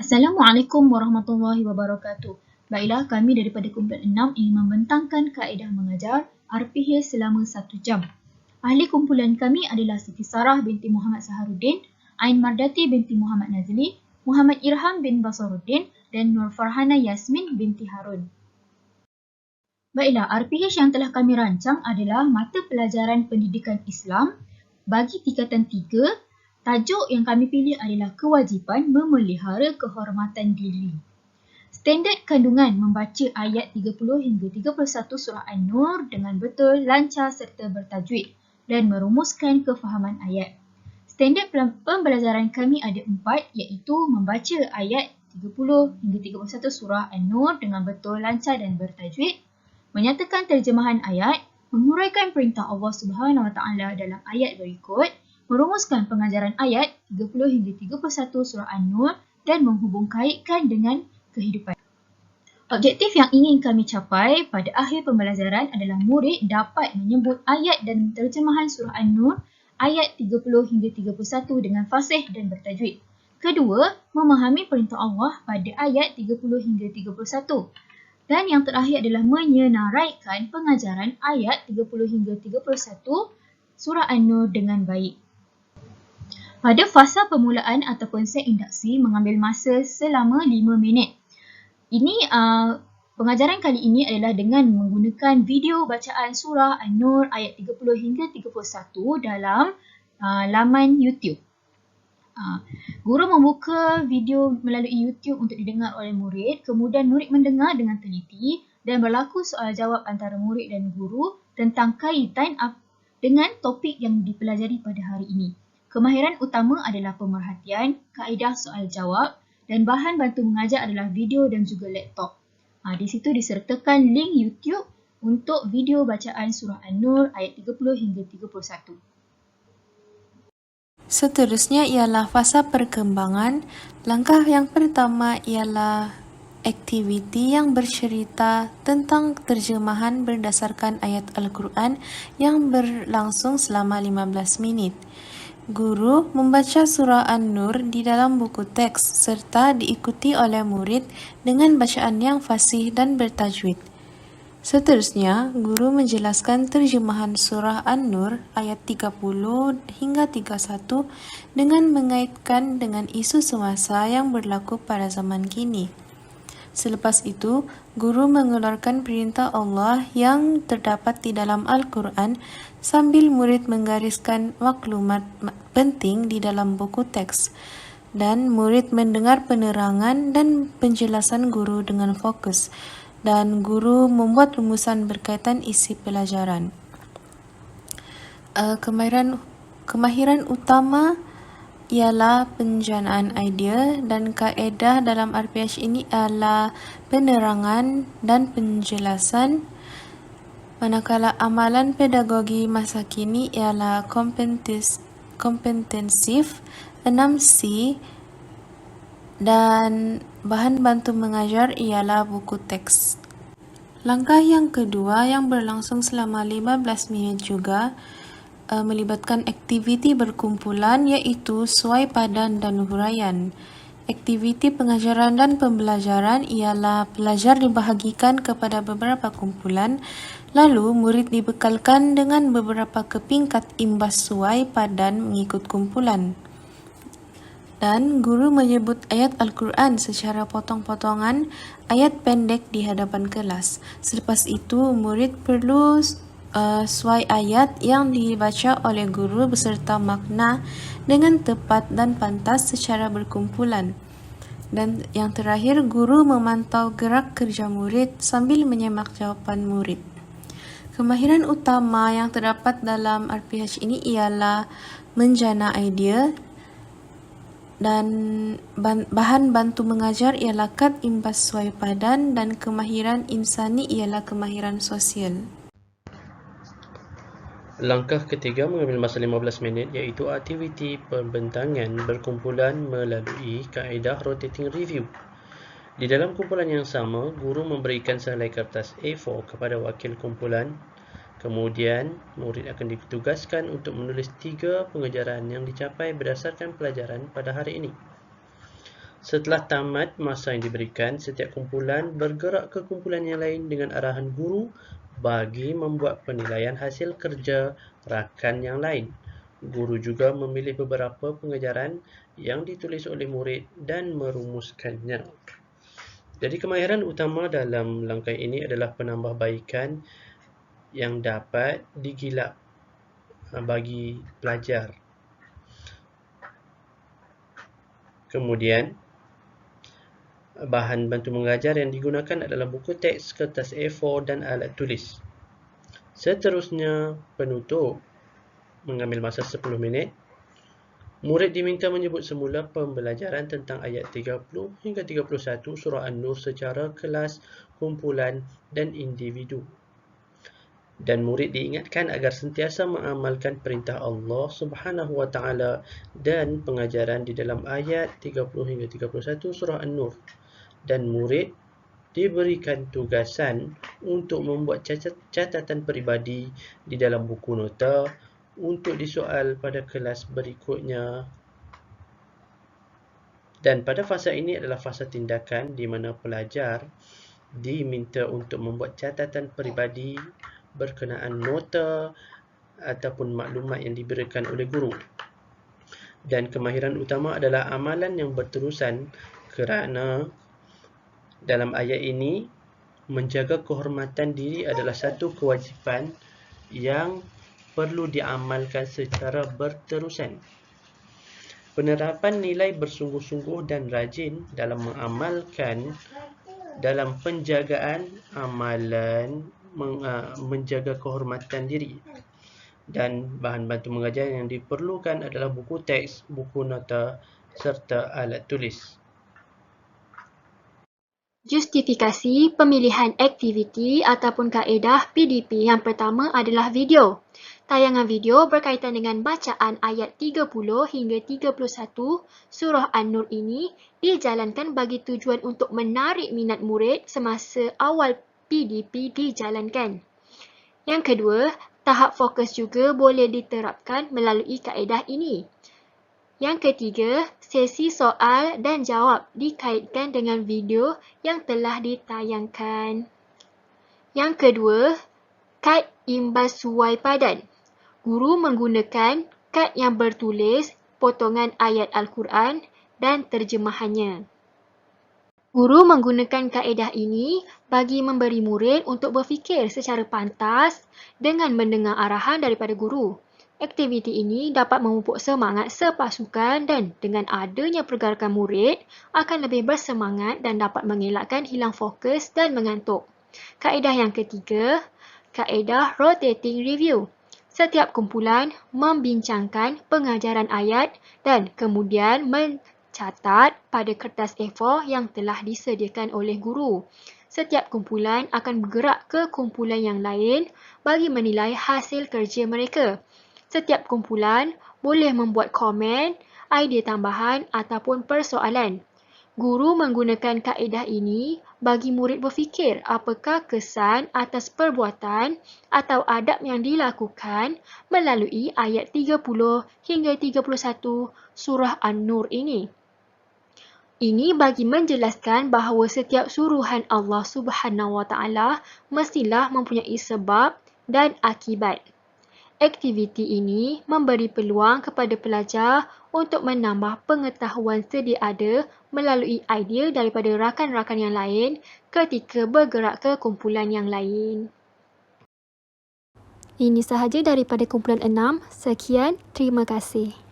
Assalamualaikum warahmatullahi wabarakatuh. Baiklah, kami daripada kumpulan 6 ingin membentangkan kaedah mengajar RPH selama 1 jam. Ahli kumpulan kami adalah Siti Sarah binti Muhammad Saharuddin, Ain Mardati binti Muhammad Nazli, Muhammad Irham bin Basaruddin dan Nur Farhana Yasmin binti Harun. Baiklah, RPH yang telah kami rancang adalah Mata Pelajaran Pendidikan Islam bagi tingkatan 3. Tajuk yang kami pilih adalah Kewajipan Memelihara Kehormatan Diri. Standard kandungan membaca ayat 30 hingga 31 surah An-Nur dengan betul, lancar serta bertajwid dan merumuskan kefahaman ayat. Standard pembelajaran kami ada 4 iaitu membaca ayat 30 hingga 31 surah An-Nur dengan betul, lancar dan bertajwid, menyatakan terjemahan ayat, menguraikan perintah Allah Subhanahu Wa Taala dalam ayat berikut, merumuskan pengajaran ayat 30 hingga 31 surah An-Nur dan menghubungkaitkan dengan kehidupan. Objektif yang ingin kami capai pada akhir pembelajaran adalah murid dapat menyebut ayat dan terjemahan surah An-Nur ayat 30 hingga 31 dengan fasih dan bertajwid. Kedua, memahami perintah Allah pada ayat 30 hingga 31. Dan yang terakhir adalah menyenaraikan pengajaran ayat 30 hingga 31 surah An-Nur dengan baik. Pada fasa permulaan ataupun set induksi mengambil masa selama 5 minit. Ini pengajaran kali ini adalah dengan menggunakan video bacaan surah An-Nur ayat 30 hingga 31 dalam laman YouTube. Guru membuka video melalui YouTube untuk didengar oleh murid, kemudian murid mendengar dengan teliti dan berlaku soal jawab antara murid dan guru tentang kaitan dengan topik yang dipelajari pada hari ini. Kemahiran utama adalah pemerhatian, kaedah soal jawab dan bahan bantu mengajar adalah video dan juga laptop. Di situ disertakan link YouTube untuk video bacaan surah An-Nur ayat 30 hingga 31. Seterusnya ialah fasa perkembangan. Langkah yang pertama ialah aktiviti yang bercerita tentang terjemahan berdasarkan ayat Al-Quran yang berlangsung selama 15 minit. Guru membaca surah An-Nur di dalam buku teks serta diikuti oleh murid dengan bacaan yang fasih dan bertajwid. Seterusnya, guru menjelaskan terjemahan surah An-Nur ayat 30 hingga 31 dengan mengaitkan dengan isu semasa yang berlaku pada zaman kini. Selepas itu, guru mengeluarkan perintah Allah yang terdapat di dalam Al-Quran sambil murid menggariskan maklumat penting di dalam buku teks dan murid mendengar penerangan dan penjelasan guru dengan fokus dan guru membuat rumusan berkaitan isi pelajaran. Kemahiran utama ialah penjanaan idea dan kaedah dalam RPH ini adalah penerangan dan penjelasan, manakala amalan pedagogi masa kini ialah kompetensif 6C dan bahan bantu mengajar ialah buku teks. Langkah yang kedua yang berlangsung selama 15 minit juga melibatkan aktiviti berkumpulan iaitu suai padan dan huraian. Aktiviti pengajaran dan pembelajaran ialah pelajar dibahagikan kepada beberapa kumpulan, lalu murid dibekalkan dengan beberapa kepingkat imbas suai padan mengikut kumpulan. Dan guru menyebut ayat Al-Quran secara potong-potongan, ayat pendek di hadapan kelas. Selepas itu, murid perlu suai ayat yang dibaca oleh guru beserta makna dengan tepat dan pantas secara berkumpulan. Dan yang terakhir, guru memantau gerak kerja murid sambil menyemak jawapan murid. Kemahiran utama yang terdapat dalam RPH ini ialah menjana idea dan bahan bantu mengajar ialah kad imbas suai padan dan kemahiran insani ialah kemahiran sosial. Langkah ketiga mengambil masa 15 minit iaitu aktiviti pembentangan berkumpulan melalui kaedah rotating review. Di dalam kumpulan yang sama, guru memberikan sehelai kertas A4 kepada wakil kumpulan. Kemudian, murid akan ditugaskan untuk menulis 3 pengejaran yang dicapai berdasarkan pelajaran pada hari ini. Setelah tamat masa yang diberikan, setiap kumpulan bergerak ke kumpulan yang lain dengan arahan guru bagi membuat penilaian hasil kerja rakan yang lain. Guru juga memilih beberapa pengajaran yang ditulis oleh murid dan merumuskannya. Jadi kemahiran utama dalam langkah ini adalah penambahbaikan yang dapat digilap bagi pelajar. Kemudian, bahan bantu mengajar yang digunakan adalah buku teks, kertas A4 dan alat tulis. Seterusnya, penutup mengambil masa 10 minit. Murid diminta menyebut semula pembelajaran tentang ayat 30 hingga 31 surah An-Nur secara kelas, kumpulan dan individu. Dan murid diingatkan agar sentiasa mengamalkan perintah Allah Subhanahu wa taala dan pengajaran di dalam ayat 30 hingga 31 surah An-Nur. Dan murid diberikan tugasan untuk membuat catatan peribadi di dalam buku nota untuk disoal pada kelas berikutnya. Dan pada fasa ini adalah fasa tindakan di mana pelajar diminta untuk membuat catatan peribadi berkenaan nota ataupun maklumat yang diberikan oleh guru. Dan kemahiran utama adalah amalan yang berterusan kerana dalam ayat ini, menjaga kehormatan diri adalah satu kewajipan yang perlu diamalkan secara berterusan. Penerapan nilai bersungguh-sungguh dan rajin dalam mengamalkan dalam penjagaan amalan menjaga kehormatan diri. Dan bahan bantu mengajar yang diperlukan adalah buku teks, buku nota serta alat tulis. Justifikasi pemilihan aktiviti ataupun kaedah PDP yang pertama adalah video. Tayangan video berkaitan dengan bacaan ayat 30 hingga 31 surah An-Nur ini dijalankan bagi tujuan untuk menarik minat murid semasa awal PDP dijalankan. Yang kedua, tahap fokus juga boleh diterapkan melalui kaedah ini. Yang ketiga, sesi soal dan jawab dikaitkan dengan video yang telah ditayangkan. Yang kedua, kad imbas suai padan. Guru menggunakan kad yang bertulis potongan ayat Al-Quran dan terjemahannya. Guru menggunakan kaedah ini bagi memberi murid untuk berfikir secara pantas dengan mendengar arahan daripada guru. Aktiviti ini dapat memupuk semangat sepasukan dan dengan adanya pergerakan murid akan lebih bersemangat dan dapat mengelakkan hilang fokus dan mengantuk. Kaedah yang ketiga, kaedah rotating review. Setiap kumpulan membincangkan pengajaran ayat dan kemudian mencatat pada kertas A4 yang telah disediakan oleh guru. Setiap kumpulan akan bergerak ke kumpulan yang lain bagi menilai hasil kerja mereka. Setiap kumpulan boleh membuat komen, idea tambahan ataupun persoalan. Guru menggunakan kaedah ini bagi murid berfikir apakah kesan atas perbuatan atau adab yang dilakukan melalui ayat 30 hingga 31 surah An-Nur ini. Ini bagi menjelaskan bahawa setiap suruhan Allah Subhanahu wa taala mestilah mempunyai sebab dan akibat. Aktiviti ini memberi peluang kepada pelajar untuk menambah pengetahuan sedia ada melalui idea daripada rakan-rakan yang lain ketika bergerak ke kumpulan yang lain. Ini sahaja daripada kumpulan 6. Sekian, terima kasih.